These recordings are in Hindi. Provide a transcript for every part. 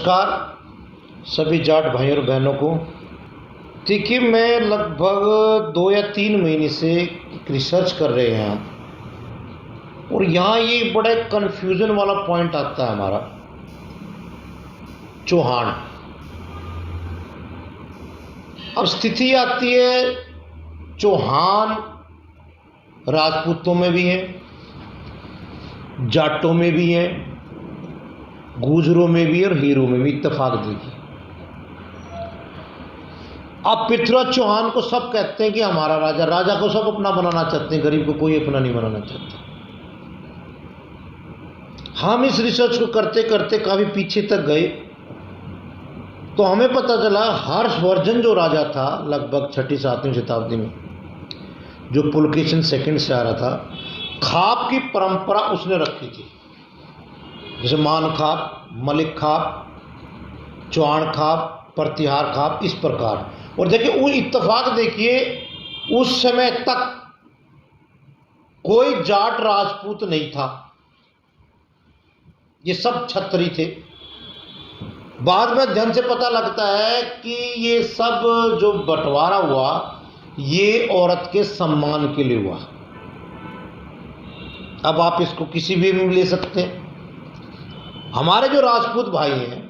नमस्कार सभी जाट भाइयों और बहनों को। देखिए, मैं लगभग 2 या 3 महीने से रिसर्च कर रहे हैं हम, और यहाँ ये बड़ा कन्फ्यूज़न वाला पॉइंट आता है हमारा, चौहान। अब स्थिति आती है, चौहान राजपूतों में भी हैं, जाटों में भी हैं, गुजरों में भी और हीरों में भी। इत्तेफाक देखिए, अब पृथ्वीराज चौहान को सब कहते हैं कि हमारा राजा, राजा को सब अपना बनाना चाहते हैं, गरीब को कोई अपना नहीं बनाना चाहता। हम इस रिसर्च को करते करते काफ़ी पीछे तक गए तो हमें पता चला हर्षवर्धन जो राजा था लगभग 6वीं-7वीं शताब्दी में, जो पुलकेशिन सेकंड से आ रहा था, खाप की परंपरा उसने रखी थी। जैसे मान खाप, मलिक खाप, चौहान खाप, प्रतिहार खाप, इस प्रकार। और देखिए, वो इत्तेफाक देखिए, उस समय तक कोई जाट राजपूत नहीं था, ये सब छत्री थे। बाद में अध्ययन से पता लगता है कि ये सब जो बंटवारा हुआ ये औरत के सम्मान के लिए हुआ। अब आप इसको किसी भी में ले सकते हैं। हमारे जो राजपूत भाई हैं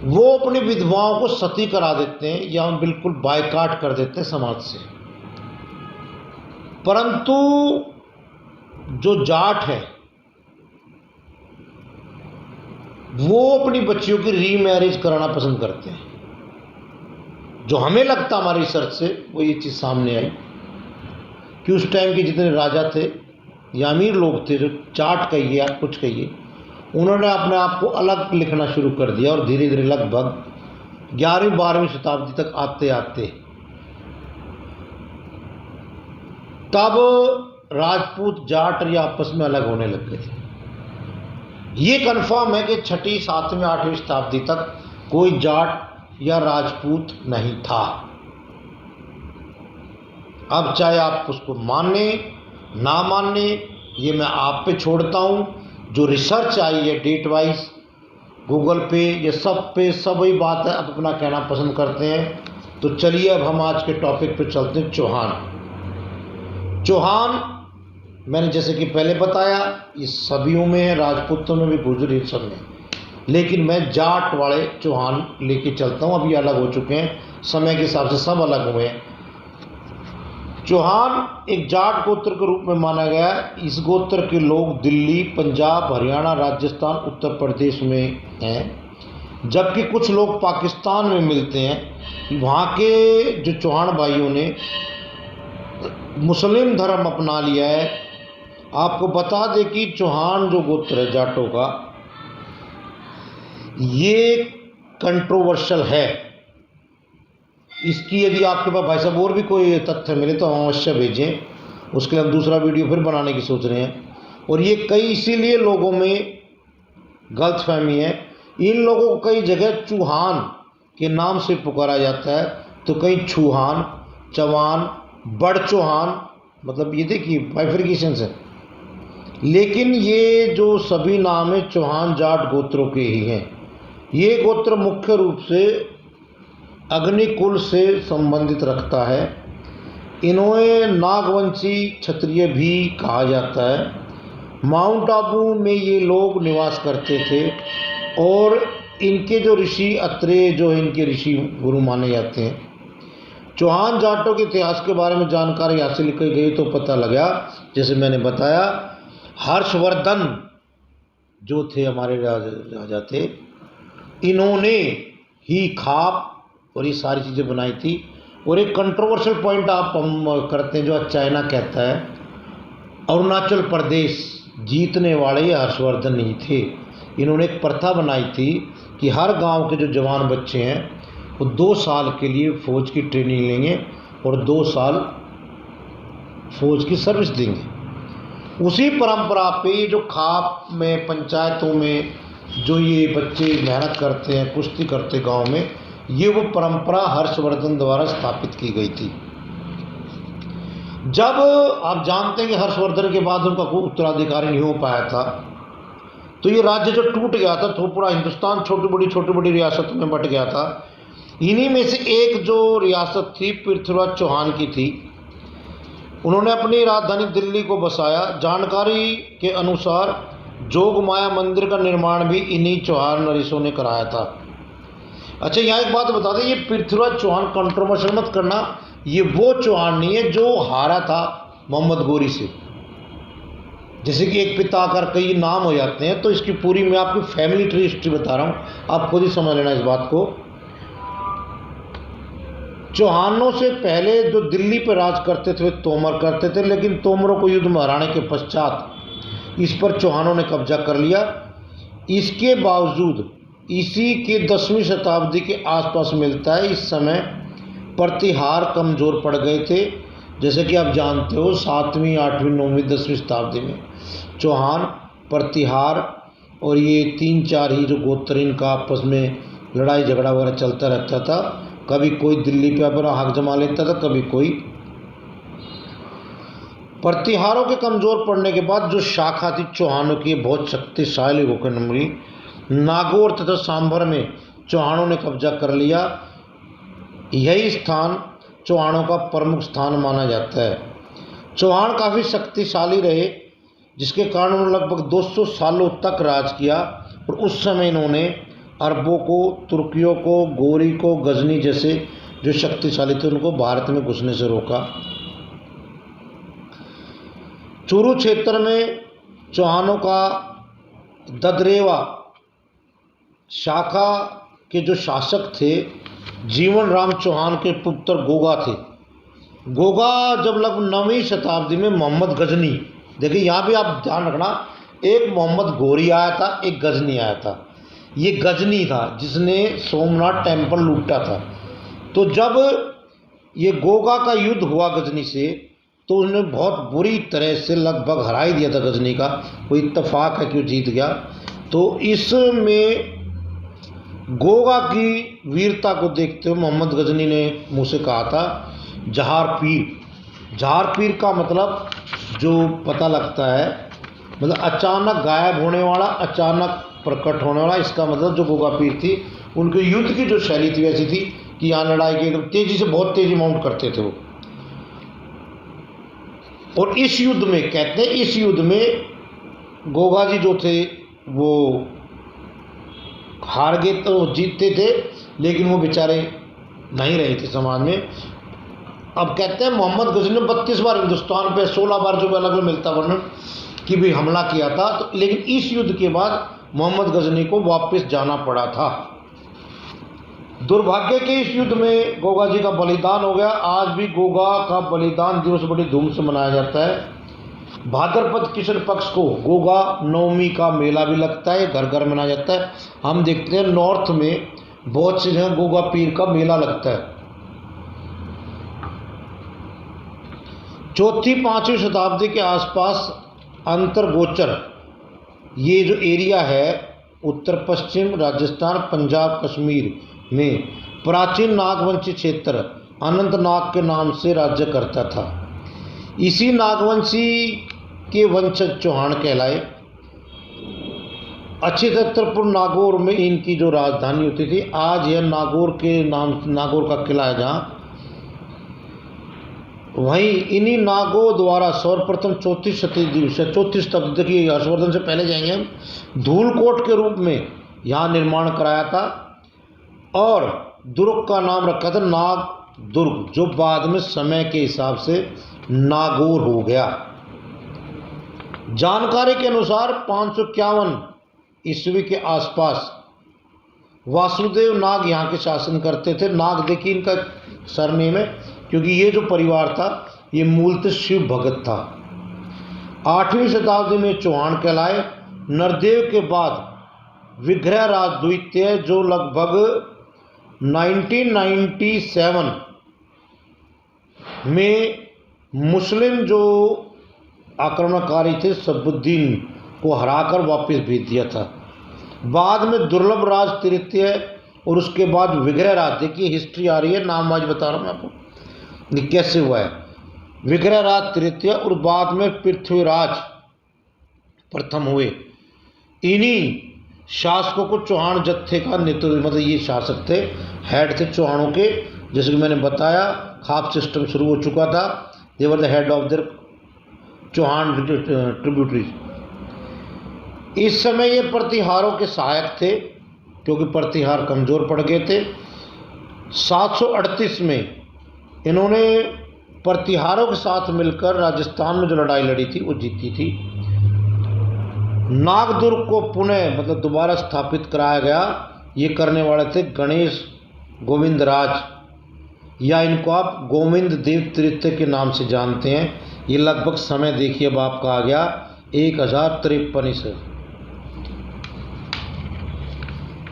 वो अपनी विधवाओं को सती करा देते हैं या बिल्कुल बायकाट कर देते हैं समाज से, परंतु जो जाट है वो अपनी बच्चियों की रीमैरिज कराना पसंद करते हैं। जो हमें लगता हमारी रिसर्च से वो ये चीज़ सामने आई कि उस टाइम के जितने राजा थे या अमीर लोग थे, जो जाट कहिए या कुछ कहिए, उन्होंने अपने आप को अलग लिखना शुरू कर दिया। और धीरे धीरे लगभग 11वीं-12वीं शताब्दी तक आते आते तब राजपूत जाट या आपस में अलग होने लग गए थे। ये कन्फर्म है कि 6वीं, 7वीं, 8वीं शताब्दी तक कोई जाट या राजपूत नहीं था। अब चाहे आप उसको माने ना माने, ये मैं आप पे छोड़ता हूँ। जो रिसर्च आई है डेट वाइज गूगल पे, ये सब पे सब वही बात है, अब अपना कहना पसंद करते हैं। तो चलिए अब हम आज के टॉपिक पे चलते हैं। चौहान। चौहान मैंने जैसे कि पहले बताया, ये सभीयों में है, राजपूतों में भी, गुजर सब में, लेकिन मैं जाट वाले चौहान लेके चलता हूँ। अभी अलग हो चुके हैं, समय के हिसाब से सब अलग हुए हैं। चौहान एक जाट गोत्र के रूप में माना गया है। इस गोत्र के लोग दिल्ली, पंजाब, हरियाणा, राजस्थान, उत्तर प्रदेश में हैं, जबकि कुछ लोग पाकिस्तान में मिलते हैं। वहाँ के जो चौहान भाइयों ने मुस्लिम धर्म अपना लिया है। आपको बता दें कि चौहान जो गोत्र है जाटों का, ये कंट्रोवर्शियल है। इसकी यदि आपके पास भाई साहब और भी कोई तथ्य मिले तो हम अवश्य भेजें, उसके लिए हम दूसरा वीडियो फिर बनाने की सोच रहे हैं। और ये कई इसीलिए लोगों में गलतफहमी है। इन लोगों को कई जगह चौहान के नाम से पुकारा जाता है, तो कई छुहान, चौहान, बड़ चौहान, मतलब ये देखिए बाइफर्केशन है। लेकिन ये जो सभी नाम है चौहान जाट गोत्रों के ही हैं। ये गोत्र मुख्य रूप से अग्निकुल से संबंधित रखता है। इन्हें नागवंशी क्षत्रिय भी कहा जाता है। माउंट आबू में ये लोग निवास करते थे और इनके जो ऋषि अत्रेय जो इनके ऋषि गुरु माने जाते हैं। चौहान जाटों के इतिहास के बारे में जानकारी हासिल की गई तो पता लगा, जैसे मैंने बताया, हर्षवर्धन जो थे हमारे राजा थे, इन्होंने ही खाप और ये सारी चीज़ें बनाई थी। और एक कंट्रोवर्शियल पॉइंट आप हम करते हैं, जो चाइना कहता है, अरुणाचल प्रदेश जीतने वाले ये हर्षवर्धन नहीं थे। इन्होंने एक प्रथा बनाई थी कि हर गांव के जो जवान बच्चे हैं वो 2 साल के लिए फ़ौज की ट्रेनिंग लेंगे और 2 साल फ़ौज की सर्विस देंगे। उसी परंपरा पे ये जो खाप में, पंचायतों में जो ये बच्चे मेहनत करते हैं, कुश्ती करते गांव में, ये वो परंपरा हर्षवर्धन द्वारा स्थापित की गई थी। जब आप जानते हैं कि हर्षवर्धन के बाद उनका कोई उत्तराधिकारी नहीं हो पाया था, तो ये राज्य जो टूट गया था तो पूरा हिंदुस्तान छोटी बड़ी रियासत में बट गया था। इन्हीं में से एक जो रियासत थी पृथ्वीराज चौहान की थी। उन्होंने अपनी राजधानी दिल्ली को बसाया। जानकारी के अनुसार जोग माया मंदिर का निर्माण भी इन्हीं चौहान नरेशों ने कराया था। अच्छा, यहाँ एक बात बता दें, ये पृथ्वीराज चौहान कंट्रोवर्शियल मत करना, ये वो चौहान नहीं है जो हारा था मोहम्मद गोरी से। जैसे कि एक पिता आकर कई नाम हो जाते हैं, तो इसकी पूरी मैं आपकी फैमिली ट्री हिस्ट्री बता रहा हूँ, आप खुद ही समझ लेना इस बात को। चौहानों से पहले जो दिल्ली पर राज करते थे वे तोमर करते थे, लेकिन तोमरों को युद्ध में हराने के पश्चात इस पर चौहानों ने कब्जा कर लिया। इसके बावजूद इसी के 10वीं शताब्दी के आसपास मिलता है, इस समय प्रतिहार कमज़ोर पड़ गए थे। जैसे कि आप जानते हो 7वीं 8वीं 9वीं 10वीं शताब्दी में चौहान, प्रतिहार और ये 3-4 ही जो गोत्रीन का आपस में लड़ाई झगड़ा वगैरह चलता रहता था। कभी कोई दिल्ली पे अपना हक जमा लेता था, कभी कोई। प्रतिहारों के कमज़ोर पड़ने के बाद जो शाखा थी चौहानों की बहुत शक्तिशाली होकर नमरी, नागौर तथा सांभर में चौहानों ने कब्जा कर लिया। यही स्थान चौहानों का प्रमुख स्थान माना जाता है। चौहान काफ़ी शक्तिशाली रहे, जिसके कारण उन्होंने लगभग 200 सालों तक राज किया। और उस समय इन्होंने अरबों को, तुर्कियों को, गोरी को, गजनी जैसे जो शक्तिशाली थे उनको भारत में घुसने से रोका। चूरू क्षेत्र में चौहानों का ददरेवा शाखा के जो शासक थे जीवन राम चौहान के पुत्र गोगा थे। गोगा जब लगभग 9वीं शताब्दी में मोहम्मद गजनी, देखिए यहाँ भी आप ध्यान रखना, एक मोहम्मद गोरी आया था, एक गजनी आया था। ये गजनी था जिसने सोमनाथ टेम्पल लूटा था। तो जब ये गोगा का युद्ध हुआ गजनी से, तो उसने बहुत बुरी तरह से लगभग हरा ही दिया था गजनी का। कोई इत्तेफाक है कि वो जीत गया। तो इसमें गोगा की वीरता को देखते हुए मोहम्मद गजनी ने मुझसे कहा था जहार पीर। जहार पीर का मतलब जो पता लगता है, मतलब अचानक गायब होने वाला, अचानक प्रकट होने वाला। इसका मतलब जो गोगा पीर थी, उनके युद्ध की जो शैली थी वैसी थी कि यहाँ लड़ाई की एकदम तेज़ी से, बहुत तेज़ी माउंट करते थे वो। और इस युद्ध में कहते हैं, इस युद्ध में गोगा जी जो थे वो हार गए, तो जीतते थे लेकिन वो बेचारे नहीं रहे थे समाज में। अब कहते हैं मोहम्मद गजनी ने 32 बार हिंदुस्तान पे, 16 बार जो अलग अलग मिलता वर्णन कि भी हमला किया था। तो लेकिन इस युद्ध के बाद मोहम्मद गजनी को वापस जाना पड़ा था। दुर्भाग्य के इस युद्ध में गोगा जी का बलिदान हो गया। आज भी गोगा का बलिदान दिवस बड़ी धूम से मनाया जाता है। भाद्रपद कृष्ण पक्ष को गोगा नवमी का मेला भी लगता है, घर घर मनाया जाता है। हम देखते हैं नॉर्थ में बहुत सी जगह गोगा पीर का मेला लगता है। 4वीं-5वीं शताब्दी के आसपास अंतर्गोचर ये जो एरिया है उत्तर पश्चिम राजस्थान, पंजाब, कश्मीर में प्राचीन नागवंशी क्षेत्र अनंतनाग के नाम से राज्य करता था। इसी नागवंशी के वंशज चौहान कहलाए। अच्छितपुर नागौर में इनकी जो राजधानी होती थी, आज यह नागौर के नाम, नागौर का किला है जहाँ, वहीं इन्हीं नागो द्वारा सर्वप्रथम 34 शताब्दी की, हर्षवर्धन से पहले जाएंगे हम, धूलकोट के रूप में यहाँ निर्माण कराया था। और दुर्ग का नाम रखा था नाग दुर्ग, जो बाद में समय के हिसाब से नागौर हो गया। जानकारी के अनुसार 551 ईस्वी के आसपास वासुदेव नाग यहाँ के शासन करते थे। नाग देखिए इनका सरनेम है, क्योंकि ये जो परिवार था ये मूलतः शिव भगत था। 8वीं शताब्दी में चौहान कहलाए। नरदेव के बाद विग्रहराज द्वितीय जो लगभग 1997 में मुस्लिम जो आक्रमणकारी थे सब्बुद्दीन को हराकर वापस भेज दिया था। बाद में दुर्लभ राज तृतीय और उसके बाद विग्रहराज, देखिए हिस्ट्री आ रही है, नाम आज बता रहा हूँ मैं आपको कैसे हुआ है। विग्रहराज तृतीय और बाद में पृथ्वीराज प्रथम हुए। इन्हीं शासकों को चौहान जत्थे का नेतृत्व, मतलब ये शासक थे, हेड थे चौहानों के। जैसे कि मैंने बताया खाप सिस्टम शुरू हो चुका था। They were the head of their Chauhan tributaries. इस समय ये प्रतिहारों के सहायक थे क्योंकि प्रतिहार कमज़ोर पड़ गए थे। 738 में इन्होंने प्रतिहारों के साथ मिलकर राजस्थान में जो लड़ाई लड़ी थी वो जीती थी। नागदुर्ग को पुनः मतलब दोबारा स्थापित कराया गया। ये करने वाले थे गणेश गोविंदराज, या इनको आप गोविंद देव तृतीय के नाम से जानते हैं। ये लगभग समय देखिए अब आपका आ गया 1053 से।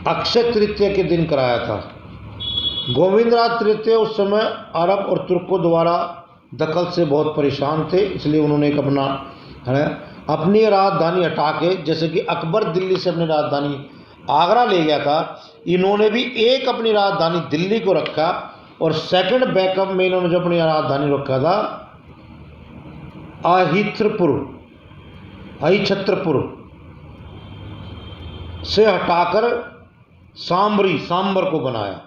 अक्षय तृतीय के दिन कराया था। गोविंदराज तृतीय उस समय अरब और तुर्कों द्वारा दखल से बहुत परेशान थे, इसलिए उन्होंने एक अपनी राजधानी हटा के, जैसे कि अकबर दिल्ली से अपनी राजधानी आगरा ले गया था, इन्होंने भी एक अपनी राजधानी दिल्ली को रखा और सेकंड बैकअप में इन्होंने जो अपनी राजधानी रखा था अहिछत्रपुर से हटाकर सांबर को बनाया।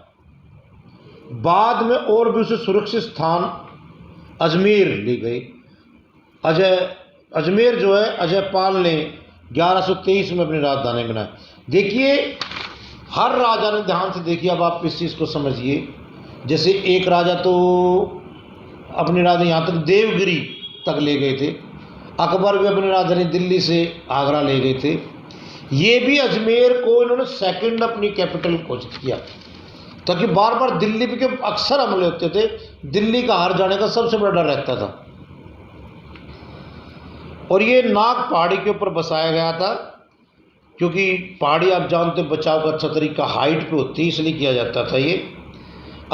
बाद में और भी उसे सुरक्षित स्थान अजमेर ले गए। अजमेर जो है अजयपाल ने 1123 में अपनी राजधानी बनाई। देखिए हर राजा ने, ध्यान से देखिए अब आप इस चीज़ को समझिए। जैसे एक राजा तो अपनी राजधानी यहाँ तक देवगिरी तक ले गए थे, अकबर भी अपनी राजधानी दिल्ली से आगरा ले गए थे। ये भी अजमेर को इन्होंने सेकंड अपनी कैपिटल घोषित किया ताकि बार बार दिल्ली पे अक्सर हमले होते थे, दिल्ली का हार जाने का सबसे बड़ा डर रहता था। और ये नाग पहाड़ी के ऊपर बसाया गया था क्योंकि पहाड़ी आप जानते बचाव का अच्छा तरीका हाइट पे होती है, इसलिए किया जाता था। ये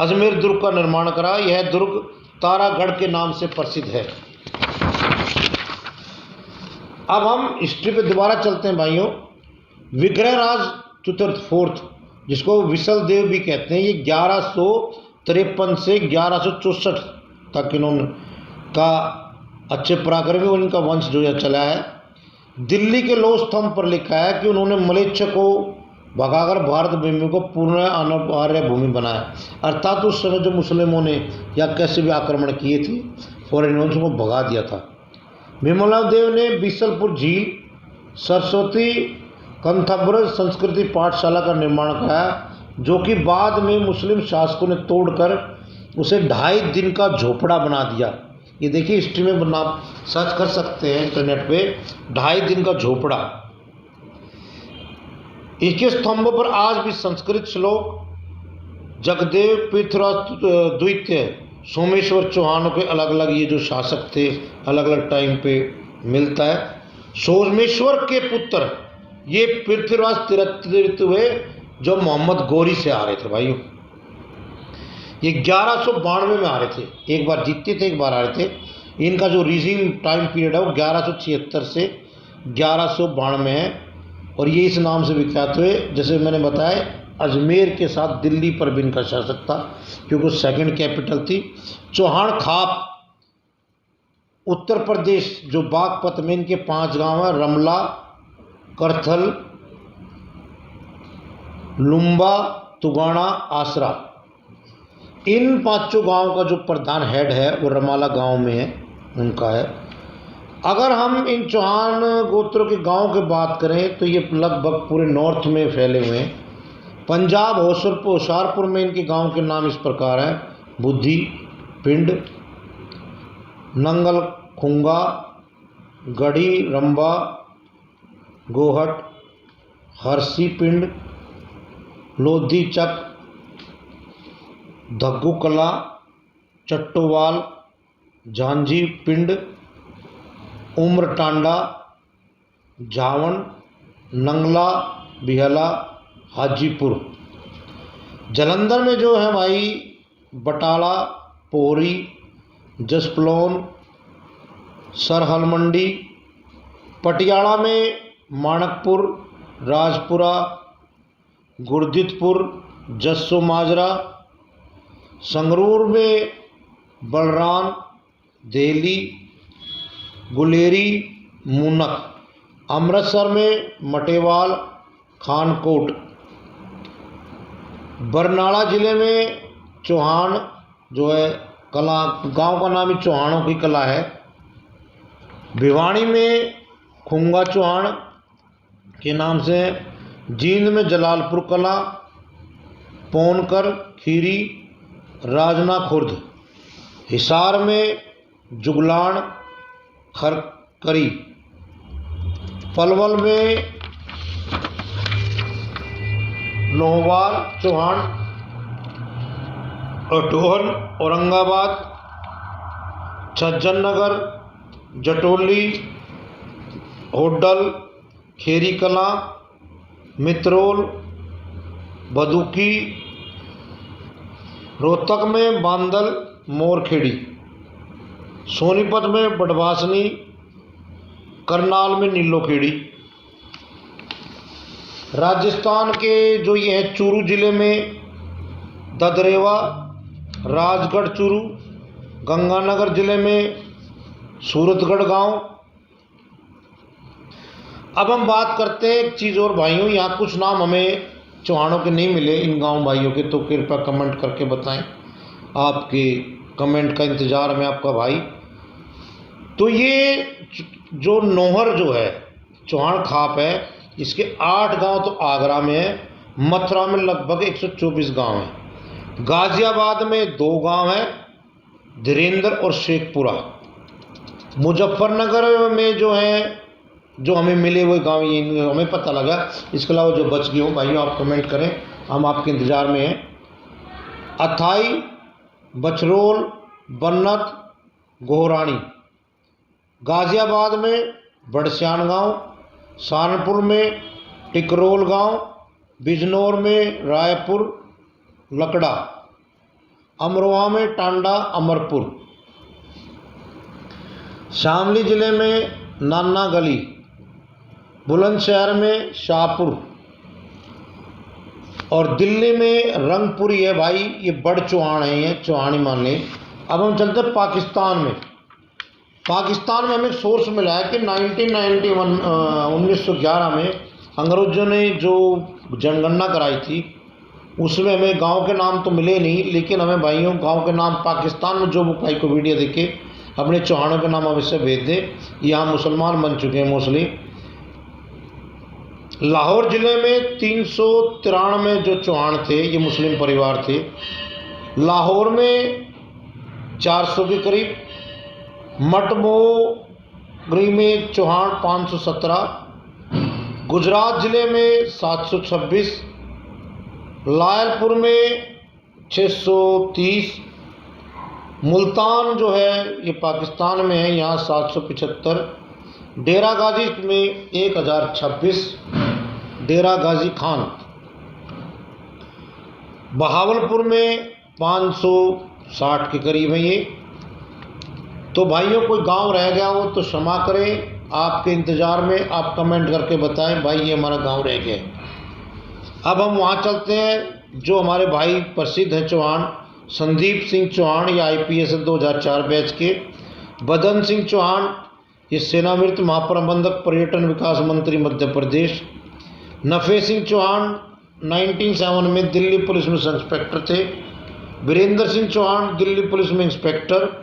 अजमेर दुर्ग का निर्माण करा। यह दुर्ग तारागढ़ के नाम से प्रसिद्ध है। अब हम हिस्ट्री पे दोबारा चलते हैं भाइयों। विग्रहराज चतुर्थ फोर्थ, जिसको विसल देव भी कहते हैं, ये 1153 से 1164 तक इन्होंने का अच्छे पराक्रमी और इनका वंश जो है चला है। दिल्ली के लोह स्तंभ पर लिखा है कि उन्होंने मलेच्छ को भगाकर भारत भूमि को पूर्ण आर्य भूमि बनाया। अर्थात उस समय जो मुस्लिमों ने या कैसे भी आक्रमण किए थे, फॉरेनर्स को भगा दिया था। भीमराव देव ने बीसलपुर झील, सरस्वती कंथब्र संस्कृति पाठशाला का निर्माण कराया, जो कि बाद में मुस्लिम शासकों ने तोड़कर उसे 2.5 दिन का झोपड़ा बना दिया। ये देखिए हिस्ट्री में आप सर्च कर सकते हैं इंटरनेट पे, 2.5 दिन का झोपड़ा। इसके स्तंभों पर आज भी संस्कृत श्लोक, जगदेव पृथ्वीराज द्वितीय, सोमेश्वर चौहानों के अलग अलग ये जो शासक थे अलग अलग टाइम पे मिलता है। सोमेश्वर के पुत्र ये पृथ्वीराज तृतीय हुए जो मोहम्मद गौरी से आ रहे थे भाइयों। ये 1192 में आ रहे थे, एक बार जीतते थे एक बार आ रहे थे। इनका जो रीजिंग टाइम पीरियड है वो 1176 से 1192 है और ये इस नाम से विख्यात हुए। जैसे मैंने बताया अजमेर के साथ दिल्ली पर भी इनका शासक था क्योंकि सेकंड कैपिटल थी। चौहान खाप उत्तर प्रदेश जो बागपत में इनके 5 गांव हैं, रमला, करथल, लुम्बा, तुगाना, आसरा। इन 5 गांवों का जो प्रधान हेड है वो रमाला गांव में है, उनका है। अगर हम इन चौहान गोत्रों के गांव की बात करें तो ये लगभग पूरे नॉर्थ में फैले हुए हैं। पंजाब होशियारपुर में इनके गांव के नाम इस प्रकार हैं: बुद्धि, पिंड, नंगल खुंगा, गढ़ी, रंबा, गोहट, हरसी पिंड, लोधी चक, धग्गू कला, चट्टोवाल, झांझी पिंड, उम्र टांडा, झावन, नंगला, बिहला, हाजीपुर। जलंधर में जो है भाई बटाला, पोहरी, जसप्लोन, सरहल मंडी। पटियाला में माणकपुर, राजपुरा, गुरदितपुर, जस्सो माजरा। संगरूर में बलरान, देली, गुलेरी, मुनक। अमृतसर में मटेवाल खानकोट। बरनाला ज़िले में चौहान जो है कला, गांव का नाम ही चौहानों की कला है। भिवाड़ी में खुंगा चौहान के नाम से। जींद में जलालपुर कला, पौनकर, खीरी, राजना खुर्द। हिसार में जुगलान, खरकरी। पलवल में लोहवाल चौहान, अटोहन, औरंगाबाद, छज्जन नगर, जटोली, होडल, खेरी कला, मित्रोल, बदुकी। रोहतक में बांदल, मोरखेड़ी। सोनीपत में बडवासनी, करनाल में नीलोखेड़ी। राजस्थान के जो ये है चूरू ज़िले में ददरेवा, राजगढ़ चूरू। गंगानगर ज़िले में सूरतगढ़ गांव। अब हम बात करते हैं एक चीज़ और भाइयों, यहाँ कुछ नाम हमें चौहानों के नहीं मिले इन गांव भाइयों के, तो कृपया कमेंट करके बताएं। आपके कमेंट का इंतज़ार में आपका भाई। तो ये जो नौहर जो है चौहान खाप है, इसके 8 गांव तो आगरा में है। मथुरा में लगभग 124 गांव हैं। गाज़ियाबाद में 2 गांव हैं, धीरेन्द्र और शेखपुरा। मुजफ्फरनगर में जो है, जो हमें मिले हुए गांव ये हमें पता लगा। इसके अलावा जो बच गए हों भाइयों आप कमेंट करें, हम आपके इंतज़ार में हैं। अथाई, बछरोल, बन्नत, गोहरानी। गाज़ियाबाद में बड़श्यान गांव, सहारनपुर में टिकरोल गांव, बिजनौर में रायपुर लकड़ा, अमरोहा में टांडा अमरपुर, शामली ज़िले में नाना गली, बुलंदशहर में शाहपुर और दिल्ली में रंगपुरी है भाई। ये बड़ चौहान है, ये चौहानी मान लें। अब हम चलते हैं पाकिस्तान में। पाकिस्तान में हमें सोर्स मिला है कि 1911 में अंग्रेज़ों ने जो जनगणना कराई थी उसमें हमें गांव के नाम तो मिले नहीं, लेकिन हमें भाइयों गांव के नाम पाकिस्तान में जो भाई को वीडियो देखे अपने चौहानों के नाम अवश्य भेज दें। यहाँ मुसलमान बन चुके हैं मोस्टली। लाहौर ज़िले में 393 जो चौहान थे ये मुस्लिम परिवार थे। लाहौर में 400 के करीब। मटमोगरी में चौहान 517। गुजरात ज़िले में 726। लायलपुर में 630। मुल्तान जो है ये पाकिस्तान में है, यहाँ 775। डेरा गाजी में 1026। डेरा गाजी खान। बहावलपुर में 560 के करीब है ये। तो भाइयों कोई गांव रह गया हो तो क्षमा करें, आपके इंतज़ार में आप कमेंट करके बताएं भाई ये हमारा गांव रह गया। अब हम वहाँ चलते हैं जो हमारे भाई प्रसिद्ध हैं चौहान। संदीप सिंह चौहान ये IPS 2004 बैच के। बदन सिंह चौहान ये सेनावृत्त महाप्रबंधक पर्यटन विकास मंत्री मध्य प्रदेश। नफ़े सिंह चौहान 1907 में दिल्ली पुलिस में इंस्पेक्टर थे। वीरेंद्र सिंह चौहान दिल्ली पुलिस में इंस्पेक्टर।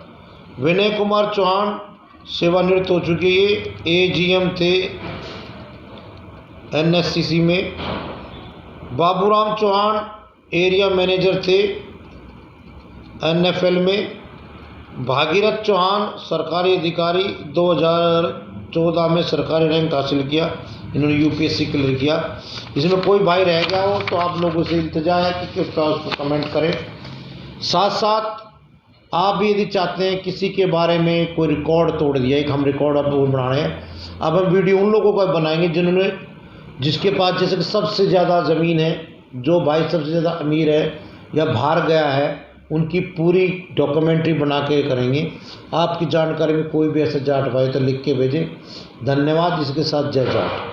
विनय कुमार चौहान सेवानिवृत्त हो चुके, ये AGM थे NSCC में। बाबूराम चौहान एरिया मैनेजर थे NFL में। भागीरथ चौहान सरकारी अधिकारी, 2014 में सरकारी रैंक हासिल किया, इन्होंने UPSC क्लियर किया। इसमें कोई भाई रह गया हो तो आप लोगों से इंतजार है कि कृपया उसको कमेंट करें। साथ साथ आप भी यदि चाहते हैं किसी के बारे में कोई रिकॉर्ड तोड़ दिया, एक हम रिकॉर्ड अब बना रहे हैं। अब हम वीडियो उन लोगों का बनाएंगे जिन्होंने, जिसके पास जैसे कि सबसे ज़्यादा ज़मीन है, जो भाई सबसे ज़्यादा अमीर है या बाहर गया है, उनकी पूरी डॉक्यूमेंट्री बना के करेंगे। आपकी जानकारी में कोई भी ऐसा जाट भाई तो लिख के भेजें। धन्यवाद। इसके साथ जय जाट।